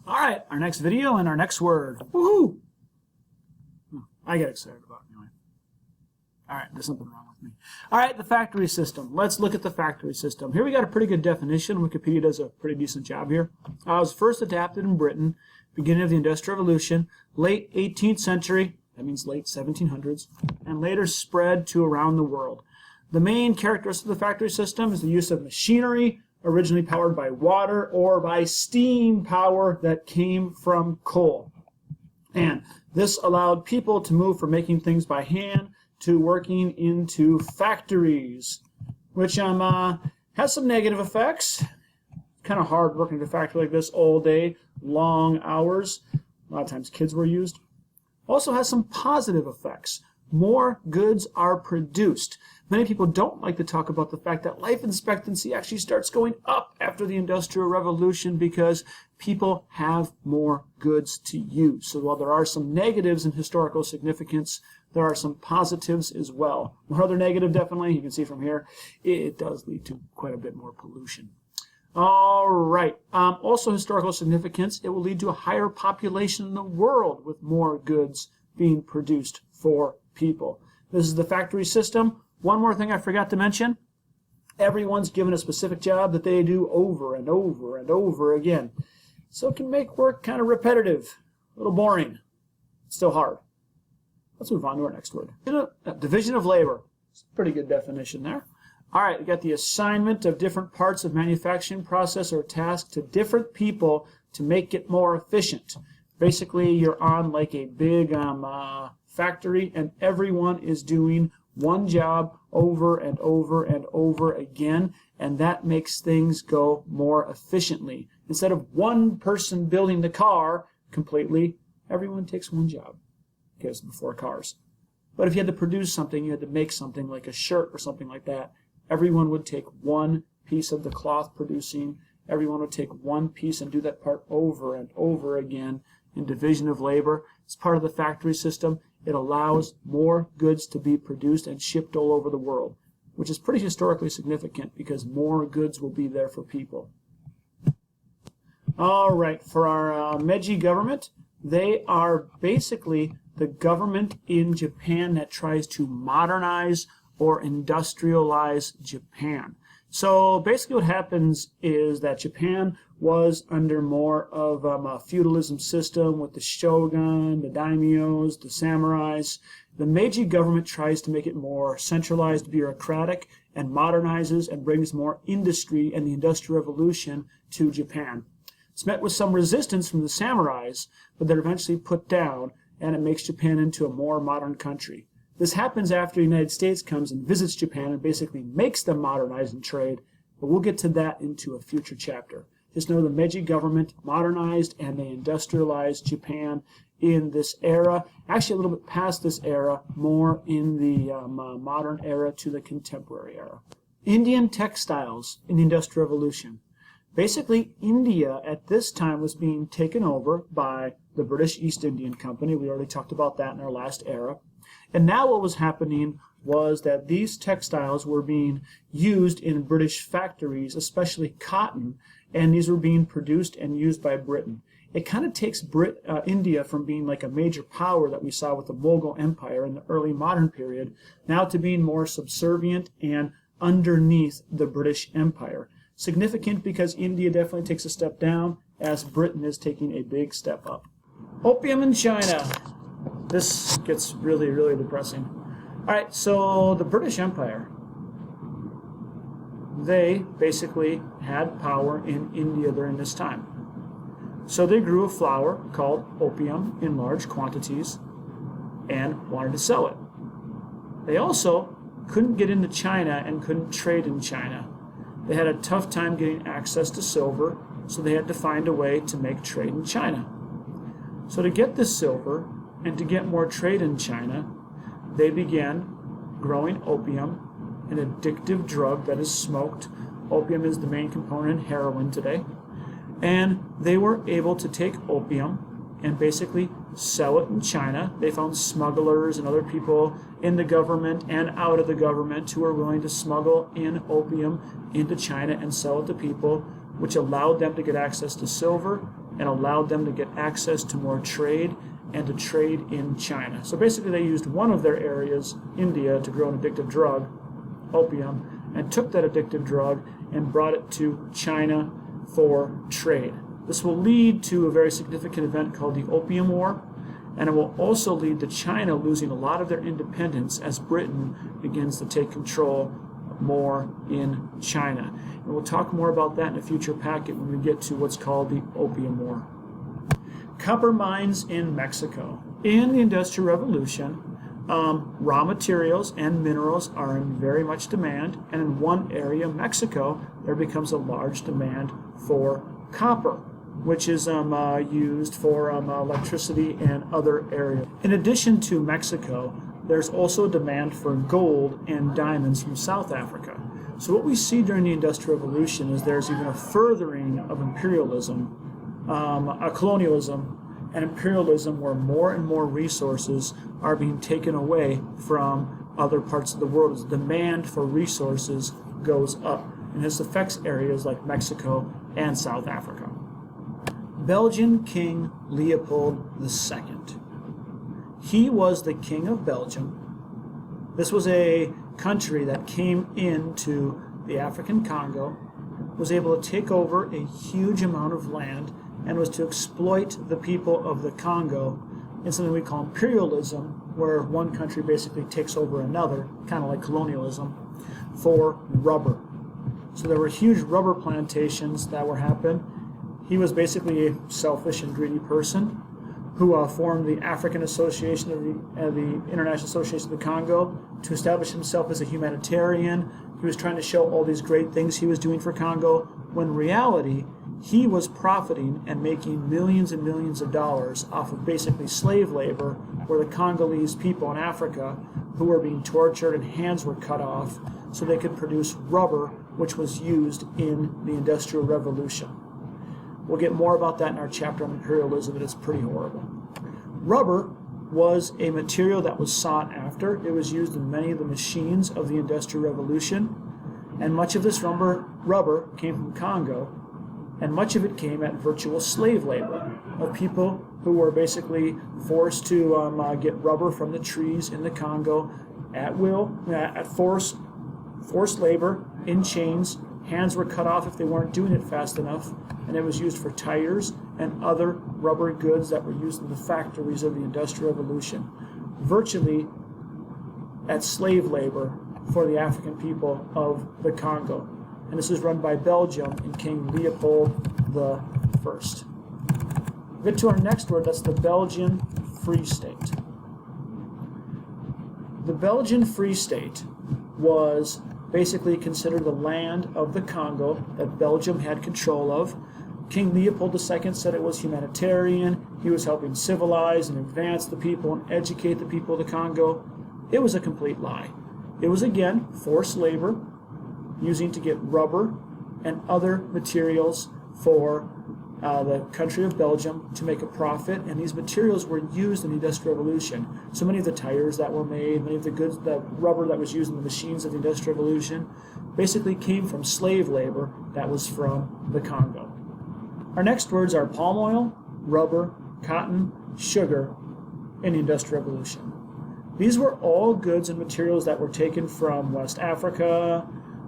All right, our next video and our next word. Woohoo! I get excited about it anyway. All right, there's something wrong with me. All right, the factory system. Let's look at the factory system. Here we got a pretty good definition. Wikipedia does a pretty decent job here. It was first adapted in Britain, beginning of the Industrial Revolution, late 18th century, that means late 1700s, and later spread to around the world. The main characteristic of the factory system is the use of machinery, originally powered by water or by steam power that came from coal. And this allowed people to move from making things by hand to working into factories, which has some negative effects. Kind of hard working in a factory like this all day, long hours. A lot of times kids were used. Also has some positive effects. More goods are produced. Many people don't like to talk about the fact that life expectancy actually starts going up after the Industrial Revolution because people have more goods to use. So while there are some negatives in historical significance, there are some positives as well. One other negative, definitely, you can see from here, it does lead to quite a bit more pollution. All right. Also historical significance, it will lead to a higher population in the world with more goods being produced for people. This is the factory system. One more thing I forgot to mention. Everyone's given a specific job that they do over and over and over again. So it can make work kind of repetitive, a little boring. It's still hard. Let's move on to our next word. Division of labor. It's a pretty good definition there. All right, we got the assignment of different parts of manufacturing process or task to different people to make it more efficient. Basically, you're on like a big factory and everyone is doing one job over and over and over again, and that makes things go more efficiently. Instead of one person building the car completely, everyone takes one job. Because before cars. But if you had to produce something, you had to make something like a shirt or something like that, everyone would take one piece of the cloth producing, everyone would take one piece and do that part over and over again in division of labor. It's part of the factory system. It allows more goods to be produced and shipped all over the world, which is pretty historically significant because more goods will be there for people. All right, for our Megi government, they are basically the government in Japan that tries to modernize or industrialize Japan. So basically what happens is that Japan was under more of a feudalism system with the shogun, the daimyos, the samurais. The Meiji government tries to make it more centralized, bureaucratic, and modernizes and brings more industry and the Industrial Revolution to Japan. It's met with some resistance from the samurais, but they're eventually put down, and it makes Japan into a more modern country. This happens after the United States comes and visits Japan and basically makes them modernize and trade, but we'll get to that into a future chapter. Just know the Meiji government modernized and they industrialized Japan in this era, actually a little bit past this era, more in the modern era to the contemporary era. Indian textiles in the Industrial Revolution. Basically, India at this time was being taken over by the British East Indian Company. We already talked about that in our last era. And now what was happening was that these textiles were being used in British factories, especially cotton, and these were being produced and used by Britain. It kind of takes India from being like a major power that we saw with the Mughal Empire in the early modern period, now to being more subservient and underneath the British Empire. Significant because India definitely takes a step down as Britain is taking a big step up. Opium in China. This gets really, really depressing. All right, so the British Empire, they basically had power in India during this time. So they grew a flower called opium in large quantities and wanted to sell it. They also couldn't get into China and couldn't trade in China. They had a tough time getting access to silver, so they had to find a way to make trade in China. So to get this silver and to get more trade in China, they began growing opium, an addictive drug that is smoked. Opium is the main component in heroin today. And they were able to take opium and basically sell it in China. They found smugglers and other people in the government and out of the government who were willing to smuggle in opium into China and sell it to people, which allowed them to get access to silver and allowed them to get access to more trade and to trade in China. So basically they used one of their areas, India, to grow an addictive drug, opium, and took that addictive drug and brought it to China for trade. This will lead to a very significant event called the Opium War, and it will also lead to China losing a lot of their independence as Britain begins to take control more in China. And we'll talk more about that in a future packet when we get to what's called the Opium War. Copper mines in Mexico. In the Industrial Revolution, raw materials and minerals are in very much demand, and in one area, Mexico, there becomes a large demand for copper, which is used for electricity and other areas. In addition to Mexico, there's also a demand for gold and diamonds from South Africa. So what we see during the Industrial Revolution is there's even a furthering of imperialism, a colonialism and imperialism, where more and more resources are being taken away from other parts of the world as demand for resources goes up. And this affects areas like Mexico and South Africa. Belgian King Leopold II. He was the king of Belgium. This was a country that came into the African Congo, was able to take over a huge amount of land, and was to exploit the people of the Congo in something we call imperialism, where one country basically takes over another, kind of like colonialism, for rubber. So there were huge rubber plantations that were happening. He was basically a selfish and greedy person who formed the African Association of the International Association of the Congo to establish himself as a humanitarian. He was trying to show all these great things he was doing for Congo, when in reality, he was profiting and making millions and millions of dollars off of basically slave labor, where the Congolese people in Africa who were being tortured and hands were cut off so they could produce rubber, which was used in the Industrial Revolution. We'll get more about that in our chapter on imperialism, and it's pretty horrible. Rubber was a material that was sought after. It was used in many of the machines of the Industrial Revolution, and much of this rubber came from Congo, and much of it came at virtual slave labor of people who were basically forced to get rubber from the trees in the Congo at will, at forced labor, in chains. Hands were cut off if they weren't doing it fast enough, and it was used for tires and other rubber goods that were used in the factories of the Industrial Revolution, virtually at slave labor for the African people of the Congo. And this is run by Belgium and King Leopold I. We'll get to our next word, that's the Belgian Free State. The Belgian Free State was basically considered the land of the Congo that Belgium had control of. King Leopold II said it was humanitarian. He was helping civilize and advance the people and educate the people of the Congo. It was a complete lie. It was, again, forced labor, using to get rubber and other materials for the country of Belgium to make a profit, and these materials were used in the Industrial Revolution. So many of the tires that were made, many of the goods, the rubber that was used in the machines of the Industrial Revolution, basically came from slave labor that was from the Congo. Our next words are palm oil, rubber, cotton, sugar in the Industrial Revolution. These were all goods and materials that were taken from West Africa,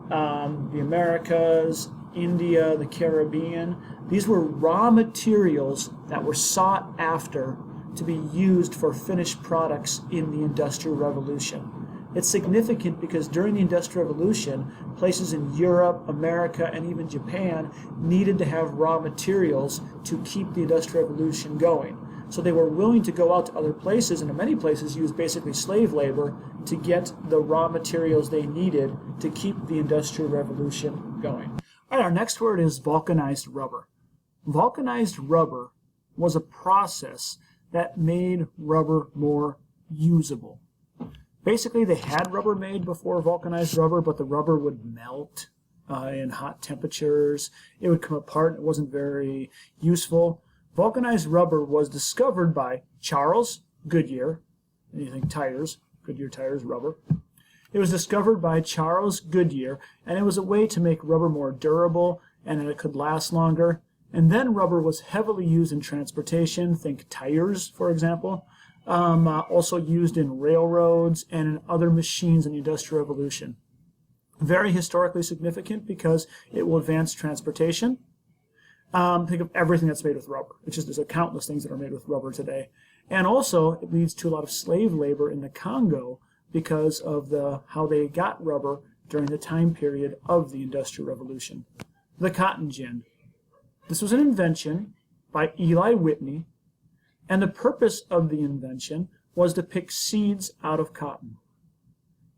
the Americas, India, the Caribbean. These were raw materials that were sought after to be used for finished products in the Industrial Revolution. It's significant because during the Industrial Revolution, places in Europe, America, and even Japan needed to have raw materials to keep the Industrial Revolution going. So they were willing to go out to other places, and in many places use basically slave labor to get the raw materials they needed to keep the Industrial Revolution going. All right, our next word is vulcanized rubber. Vulcanized rubber was a process that made rubber more usable. Basically, they had rubber made before vulcanized rubber, but the rubber would melt in hot temperatures. It would come apart. It wasn't very useful. Vulcanized rubber was discovered by Charles Goodyear. And you think tires, Goodyear tires, rubber. It was discovered by Charles Goodyear, and it was a way to make rubber more durable and that it could last longer. And then rubber was heavily used in transportation, think tires, for example, also used in railroads and in other machines in the Industrial Revolution. Very historically significant because it will advance transportation. Think of everything that's made with rubber. It's just there's countless things that are made with rubber today. And also, it leads to a lot of slave labor in the Congo because of how they got rubber during the time period of the Industrial Revolution. The cotton gin. This was an invention by Eli Whitney, and the purpose of the invention was to pick seeds out of cotton.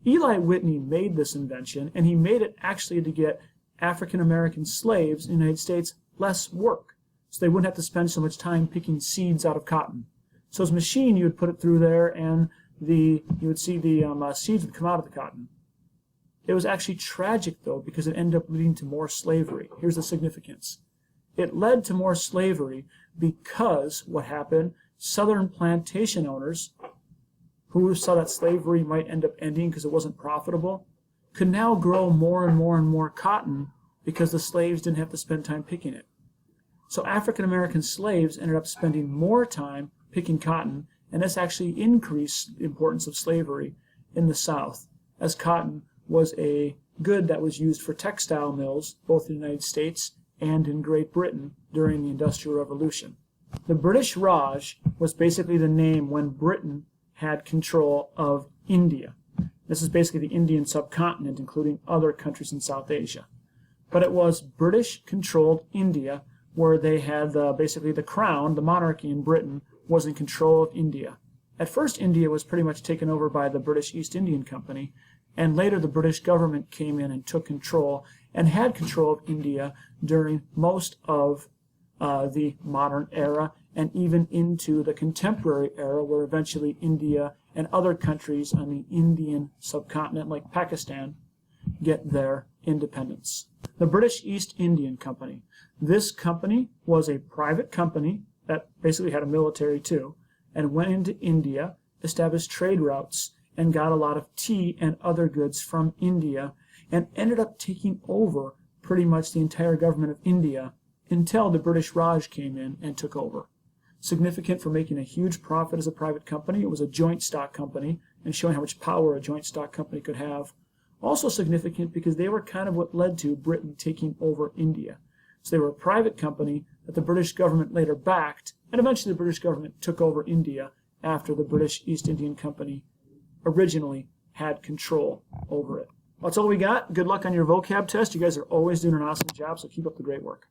Eli Whitney made this invention, and he made it actually to get African American slaves in the United States less work, so they wouldn't have to spend so much time picking seeds out of cotton. So his machine, you would put it through there, and you would see the seeds would come out of the cotton. It was actually tragic, though, because it ended up leading to more slavery. Here's the significance. It led to more slavery because what happened, southern plantation owners who saw that slavery might end up ending because it wasn't profitable, could now grow more and more and more cotton because the slaves didn't have to spend time picking it. So African American slaves ended up spending more time picking cotton, and this actually increased the importance of slavery in the South, as cotton was a good that was used for textile mills, both in the United States and in Great Britain during the Industrial Revolution. The British Raj was basically the name when Britain had control of India. This is basically the Indian subcontinent, including other countries in South Asia. But it was British-controlled India where they had basically the crown, the monarchy in Britain, was in control of India. At first, India was pretty much taken over by the British East Indian Company, and later the British government came in and took control and had control of India during most of the modern era and even into the contemporary era, where eventually India and other countries on the Indian subcontinent like Pakistan get their independence. The British East Indian Company. This company was a private company that basically had a military too, and went into India, established trade routes, and got a lot of tea and other goods from India, and ended up taking over pretty much the entire government of India until the British Raj came in and took over. Significant for making a huge profit as a private company. It was a joint stock company, and showing how much power a joint stock company could have. Also significant because they were kind of what led to Britain taking over India. So they were a private company that the British government later backed, and eventually the British government took over India after the British East Indian Company originally had control over it. That's all we got. Good luck on your vocab test. You guys are always doing an awesome job, so keep up the great work.